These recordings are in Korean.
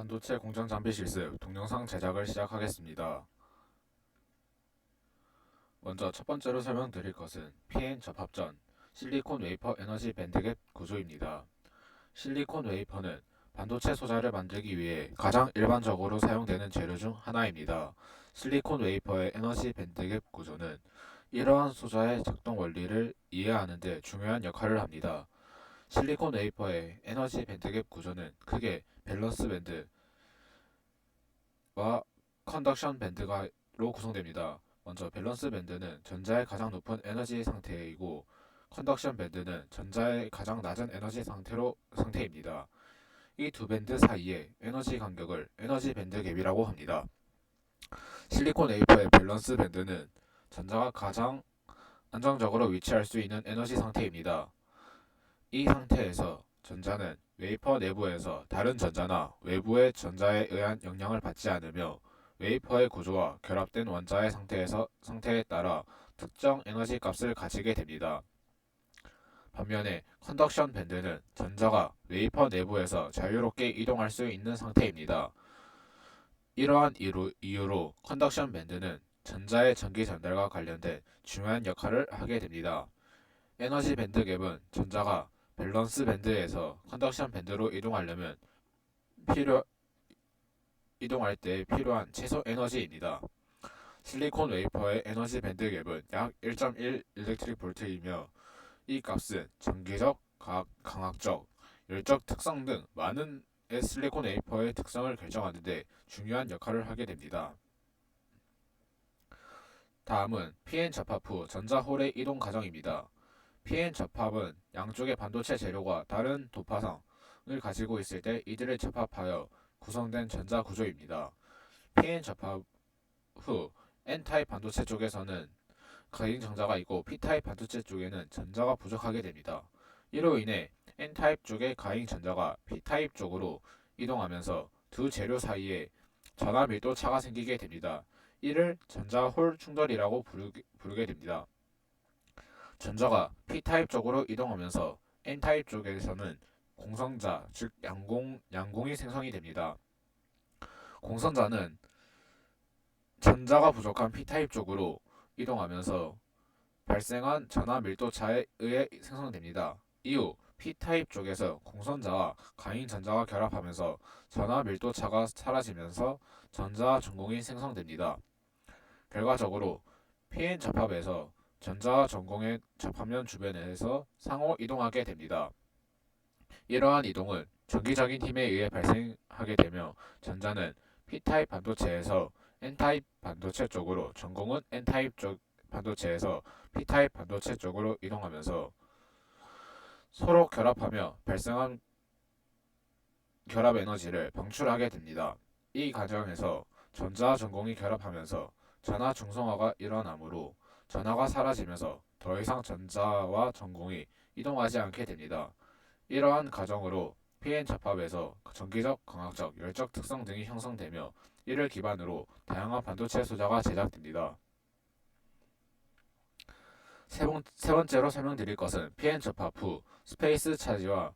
반도체 공정 장비 실습 동영상 제작을 시작하겠습니다. 먼저 첫 번째로 설명드릴 것은 PN 접합전 실리콘 웨이퍼 에너지 밴드갭 구조입니다. 실리콘 웨이퍼는 반도체 소자를 만들기 위해 가장 일반적으로 사용되는 재료 중 하나입니다. 실리콘 웨이퍼의 에너지 밴드갭 구조는 이러한 소자의 작동 원리를 이해하는 데 중요한 역할을 합니다. 실리콘 웨이퍼의 에너지 밴드갭 구조는 크게 밸런스 밴드, 와 컨덕션 밴드로 구성됩니다. 먼저 밸런스 밴드는 전자의 가장 높은 에너지 상태이고 컨덕션 밴드는 전자의 가장 낮은 에너지 상태입니다. 이 두 밴드 사이의 에너지 간격을 에너지 밴드 갭이라고 합니다. 실리콘 웨이퍼의 밸런스 밴드는 전자가 가장 안정적으로 위치할 수 있는 에너지 상태입니다. 이 상태에서 전자는 웨이퍼 내부에서 다른 전자나 외부의 전자에 의한 영향을 받지 않으며 웨이퍼의 구조와 결합된 원자의 상태에 따라 특정 에너지 값을 가지게 됩니다. 반면에 컨덕션 밴드는 전자가 웨이퍼 내부에서 자유롭게 이동할 수 있는 상태입니다. 이러한 이유로 컨덕션 밴드는 전자의 전기 전달과 관련된 중요한 역할을 하게 됩니다. 에너지 밴드 갭은 전자가 밸런스 밴드에서 컨덕션 밴드로 필요, 이동할 때 필요한 최소 에너지입니다. 실리콘 웨이퍼의 에너지 밴드 갭은 약 1.1 일렉트릭 볼트이며 이 값은 전기적, 광학적, 열적 특성 등 많은 실리콘 웨이퍼의 특성을 결정하는 데 중요한 역할을 하게 됩니다. 다음은 PN 접합 후 전자홀의 이동 과정입니다. PN 접합은 양쪽의 반도체 재료가 다른 도파성을 가지고 있을 때 이들을 접합하여 구성된 전자 구조입니다. PN 접합 후 N타입 반도체 쪽에서는 가행 전자가 있고 P타입 반도체 쪽에는 전자가 부족하게 됩니다. 이로 인해 N타입 쪽의 가행 전자가 P타입 쪽으로 이동하면서 두 재료 사이에 전하 밀도 차가 생기게 됩니다. 이를 전자홀 충돌이라고 부르게 됩니다. 전자가 P타입 쪽으로 이동하면서 N타입 쪽에서는 공성자, 즉 양공이 생성이 됩니다. 공성자는 전자가 부족한 P타입 쪽으로 이동하면서 발생한 전하 밀도 차에 의해 생성됩니다. 이후 P타입 쪽에서 공선자와 가인 전자가 결합하면서 전하 밀도 차가 사라지면서 전자 전공이 생성됩니다. 결과적으로 PN 접합에서 전자와 전공의 접합면 주변에서 상호 이동하게 됩니다. 이러한 이동은 전기적인 힘에 의해 발생하게 되며 전자는 P타입 반도체에서 N타입 반도체 쪽으로, 전공은 N타입 쪽 반도체에서 P타입 반도체 쪽으로 이동하면서 서로 결합하며 발생한 결합 에너지를 방출하게 됩니다. 이 과정에서 전자와 전공이 결합하면서 전하 중성화가 일어나므로 전하가 사라지면서 더 이상 전자와 전공이 이동하지 않게 됩니다. 이러한 과정으로 PN 접합에서 전기적, 광학적, 열적 특성 등이 형성되며 이를 기반으로 다양한 반도체 소자가 제작됩니다. 세 번째로 설명드릴 것은 PN 접합 후 스페이스 차지와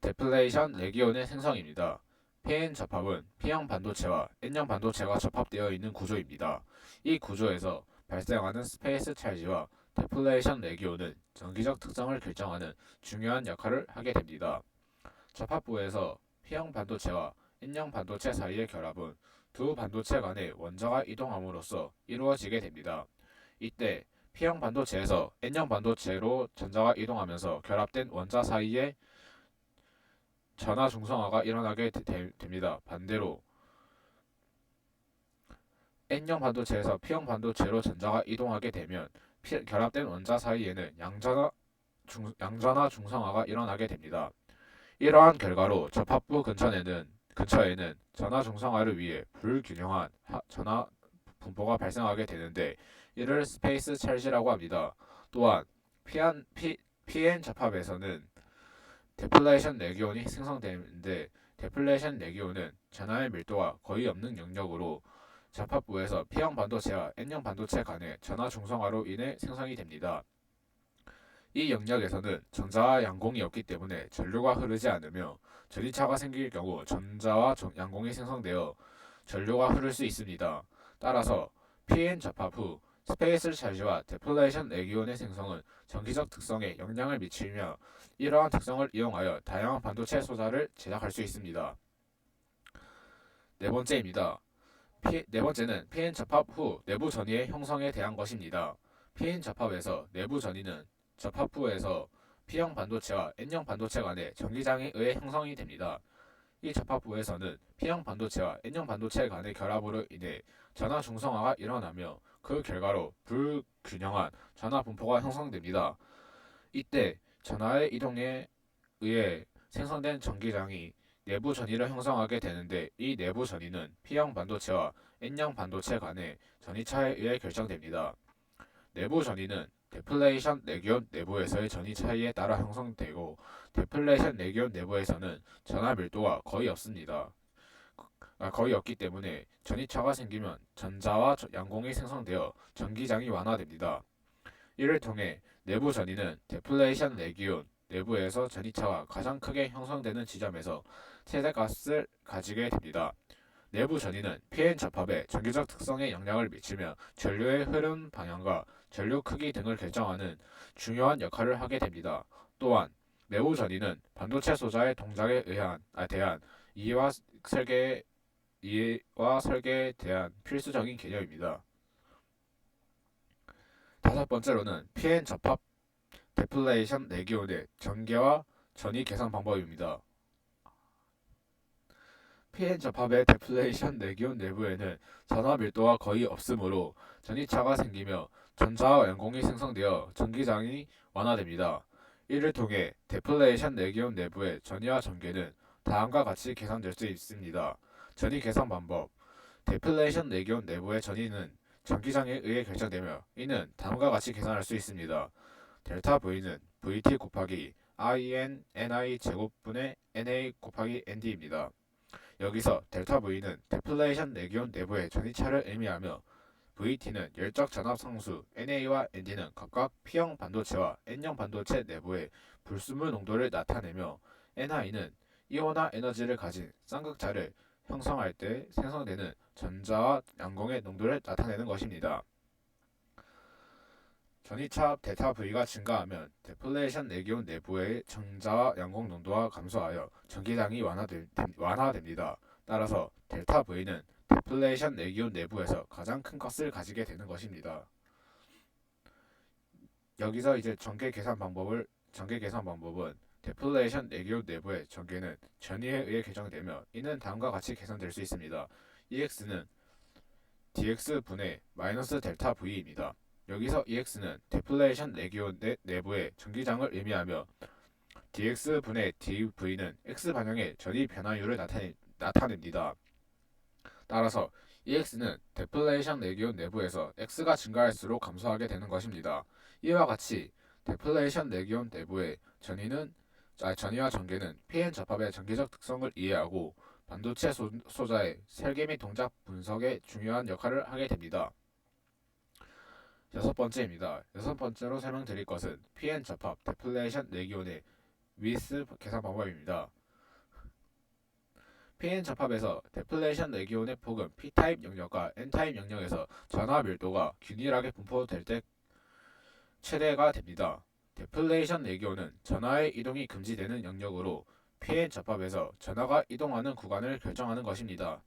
데플레이션 레기온의 생성입니다. PN 접합은 P형 반도체와 N형 반도체가 접합되어 있는 구조입니다. 이 구조에서 발생하는 스페이스 찰지와 데플레이션 레기온은 전기적 특성을 결정하는 중요한 역할을 하게 됩니다. 접합부에서 P형 반도체와 N형 반도체 사이의 결합은 두 반도체 간의 원자가 이동함으로써 이루어지게 됩니다. 이때 P형 반도체에서 N형 반도체로 전자가 이동하면서 결합된 원자 사이에 전하 중성화가 일어나게 됩니다. 반대로 N형 반도체에서 P형 반도체로 전자가 이동하게 되면 결합된 원자 사이에는 양전하 중성화가 일어나게 됩니다. 이러한 결과로 접합부 근처에는 전하 중성화를 위해 불균형한 전하 분포가 발생하게 되는데 이를 스페이스 찰지라고 합니다. 또한 PN 접합에서는 데플레이션 레기온이 생성되는데 데플레이션 레기온은 전하의 밀도가 거의 없는 영역으로 접합부에서 P형 반도체와 N형 반도체 간의 전하 중성화로 인해 생성이 됩니다. 이 영역에서는 전자와 양공이 없기 때문에 전류가 흐르지 않으며 전이차가 생길 경우 전자와 양공이 생성되어 전류가 흐를 수 있습니다. 따라서 PN 접합 후 스페이스 찰지와 데플레이션 레기온의 생성은 전기적 특성에 영향을 미치며 이러한 특성을 이용하여 다양한 반도체 소자를 제작할 수 있습니다. 네 번째입니다. 네 번째는 PN 접합 후 내부 전이의 형성에 대한 것입니다. PN 접합에서 내부 전이는 접합 후에서 P형 반도체와 N형 반도체 간의 전기장에 의해 형성이 됩니다. 이 접합 후에서는 P형 반도체와 N형 반도체 간의 결합으로 인해 전하 중성화가 일어나며 그 결과로 불균형한 전하 분포가 형성됩니다. 이때 전하의 이동에 의해 생성된 전기장이 내부 전이를 형성하게 되는데 이 내부 전이는 P형 반도체와 N형 반도체 간의 전이차에 의해 결정됩니다. 내부 전이는 데플레이션 레기온 내부에서의 전이 차이에 따라 형성되고 데플레이션 레기온 내부에서는 전하 밀도가 거의 없습니다. 거의 없기 때문에 전이차가 생기면 전자와 양공이 생성되어 전기장이 완화됩니다. 이를 통해 내부 전이는 데플레이션 레기온 내부에서 전이차가 가장 크게 형성되는 지점에서 최대값을 가지게 됩니다. 내부 전이는 PN 접합의 전기적 특성에 영향을 미치며 전류의 흐름 방향과 전류 크기 등을 결정하는 중요한 역할을 하게 됩니다. 또한 내부 전이는 반도체 소자의 동작에 대한 이해와 설계에 대한 필수적인 개념입니다. 다섯 번째로는 PN 접합 데플레이션 레기온의 전개와 전이 계산 방법입니다. PN 접합의 데플레이션 레기온 내부에는 전하 밀도가 거의 없으므로 전이차가 생기며 전자와 양공이 생성되어 전기장이 완화됩니다. 이를 통해 데플레이션 레기온 내부의 전이와 전개는 다음과 같이 계산될 수 있습니다. 전이 계산 방법. 데플레이션 레기온 내부의 전이는 전기장에 의해 결정되며 이는 다음과 같이 계산할 수 있습니다. 델타 V는 VT 곱하기 IN NI 제곱분의 NA 곱하기 ND입니다. 여기서 델타 V는 데플레이션 레기온 내부의 전이차를 의미하며 VT는 열적 전압 상수 NA와 ND는 각각 P형 반도체와 N형 반도체 내부의 불순물 농도를 나타내며 NI는 이온화 에너지를 가진 쌍극자를 형성할 때 생성되는 전자와 양공의 농도를 나타내는 것입니다. 전이차 델타 V가 증가하면 데플레이션 레기온 내부의 전자와 양공 농도가 감소하여 전기장이 완화됩니다. 따라서 델타 V는 데플레이션 레기온 내부에서 가장 큰 값을 가지게 되는 것입니다. 여기서 이제 전개 계산 방법은 데플레이션 레기온 내부의 전개는 전위에 의해 결정되며 이는 다음과 같이 계산될 수 있습니다. EX는 dx분의 마이너스 델타 V입니다. 여기서 EX는 데플레이션 레기온 내부의 전기장을 의미하며 dx분의 dv는 x방향의 전위 변화율을 나타냅니다. 따라서 EX는 데플레이션 레기온 내부에서 x가 증가할수록 감소하게 되는 것입니다. 이와 같이 데플레이션 레기온 내부의 전위와 전개는 PN 접합의 전기적 특성을 이해하고 반도체 소자의 설계 및 동작 분석에 중요한 역할을 하게 됩니다. 여섯 번째입니다. 여섯 번째로 설명드릴 것은 PN 접합 데플레이션 레기온의 위스 계산 방법입니다. PN 접합에서 데플레이션 레기온의 폭은 P타입 영역과 N타입 영역에서 전하 밀도가 균일하게 분포될 때 최대가 됩니다. 데플레이션 레기온은 전하의 이동이 금지되는 영역으로 PN 접합에서 전하가 이동하는 구간을 결정하는 것입니다.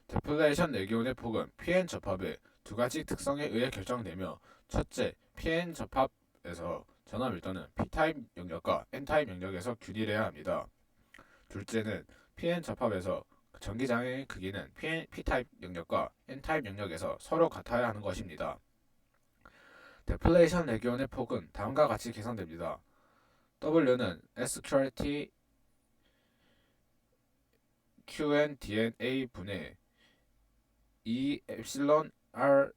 데플레이션 레기온의 폭은 PN 접합의 두 가지 특성에 의해 결정되며 첫째, PN 접합에서 전하 밀도는 P타입 영역과 N타입 영역에서 균일해야 합니다. 둘째는 PN 접합에서 전기장의 크기는 P타입 영역과 N타입 영역에서 서로 같아야 하는 것입니다. 데플레이션 레기온의 폭은 다음과 같이 계산됩니다. W는 SQRT QNDNA 분의 E epsilon R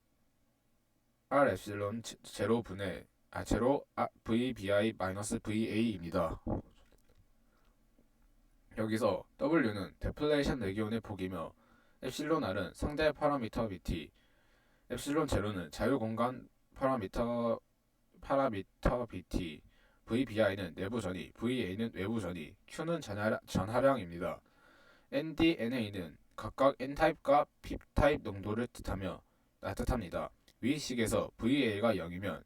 epsilon 제로 분의 제로 VBI 마이너스 VA입니다. 여기서 W는 데플레이션 레기온의 폭이며 epsilon R은 상대 파라미터 BT, epsilon 제로는 자유 공간 파라미터 파라미터 BT, VBI는 내부 전위, VA는 외부 전위, Q는 전하량입니다. ND, NA는 각각 N타입과 P타입 농도를 뜻합니다. 위 식에서 VA가 0이면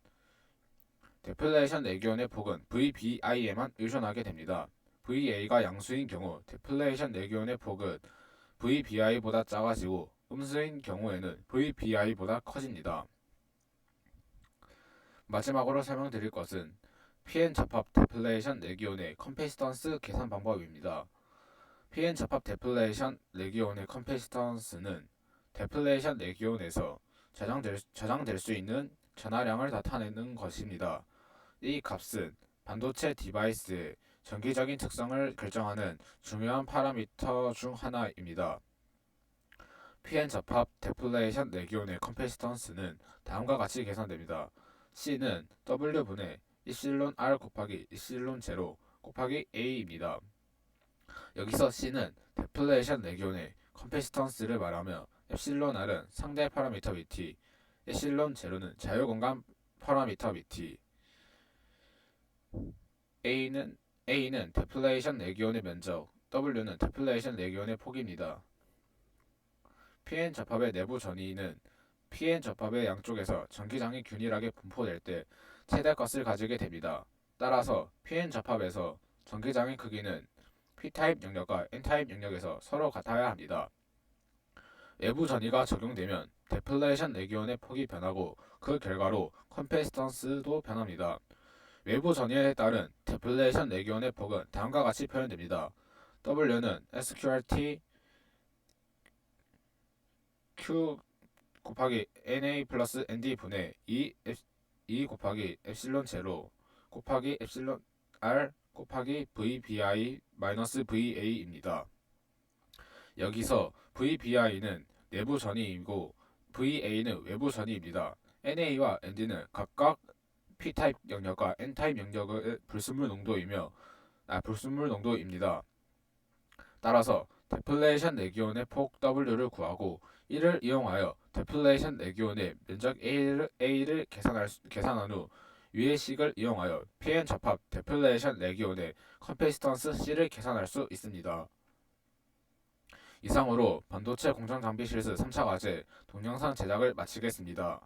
데플레이션 내기온의 폭은 VBI에만 의존하게 됩니다. VA가 양수인 경우 데플레이션 내기온의 폭은 VBI보다 작아지고 음수인 경우에는 VBI보다 커집니다. 마지막으로 설명드릴 것은 PN 접합 데플레이션 내기온의 컴패시턴스 계산 방법입니다. PN 접합 데플레이션 내기온의 컴패시턴스는 데플레이션 내기온에서 저장될 수 있는 전하량을 나타내는 것입니다. 이 값은 반도체 디바이스의 정기적인 특성을 결정하는 중요한 파라미터 중 하나입니다. PN 접합 데플레이션 내기온의 컴패시턴스는 다음과 같이 계산됩니다. C는 W분의 입실론 R 곱하기 입실론 제로 곱하기 A입니다. 여기서 C는 데플레이션 내기온의 컴패시턴스를 말하며 엡실론 R은 상대 파라미터 BT, 입실론 제로는 자유공간 파라미터 BT, A는 데플레이션 내기온의 면적, W는 데플레이션 내기온의 폭입니다. PN 접합의 내부 전위는 PN 접합의 양쪽에서 전기장이 균일하게 분포될 때 최대값을 가지게 됩니다. 따라서 PN 접합에서 전기장의 크기는 P타입 영역과 N타입 영역에서 서로 같아야 합니다. 외부 전위가 적용되면 데플레이션 내기온의 폭이 변하고 그 결과로 컴패시턴스도 변합니다. 외부 전위에 따른 데플레이션 내기온의 폭은 다음과 같이 표현됩니다. W는 SQRT Q 곱하기 NA 플러스 ND 분의 2 곱하기 엡실론 제로 곱하기 엡실론 R 곱하기 VBI 마이너스 VA입니다. 여기서 VBI는 내부 전위이고 VA는 외부 전위입니다. NA와 ND는 각각 P타입 영역과 N타입 영역의 불순물 농도입니다. 따라서 데플레이션 내기온의 폭 W를 구하고 이를 이용하여 데플레이션 내기온의 면적 A를 계산한 후 위의 식을 이용하여 PN 접합 데플레이션 내기온의 컴패시턴스 C를 계산할 수 있습니다. 이상으로 반도체 공정장비 실습 3차 과제 동영상 제작을 마치겠습니다.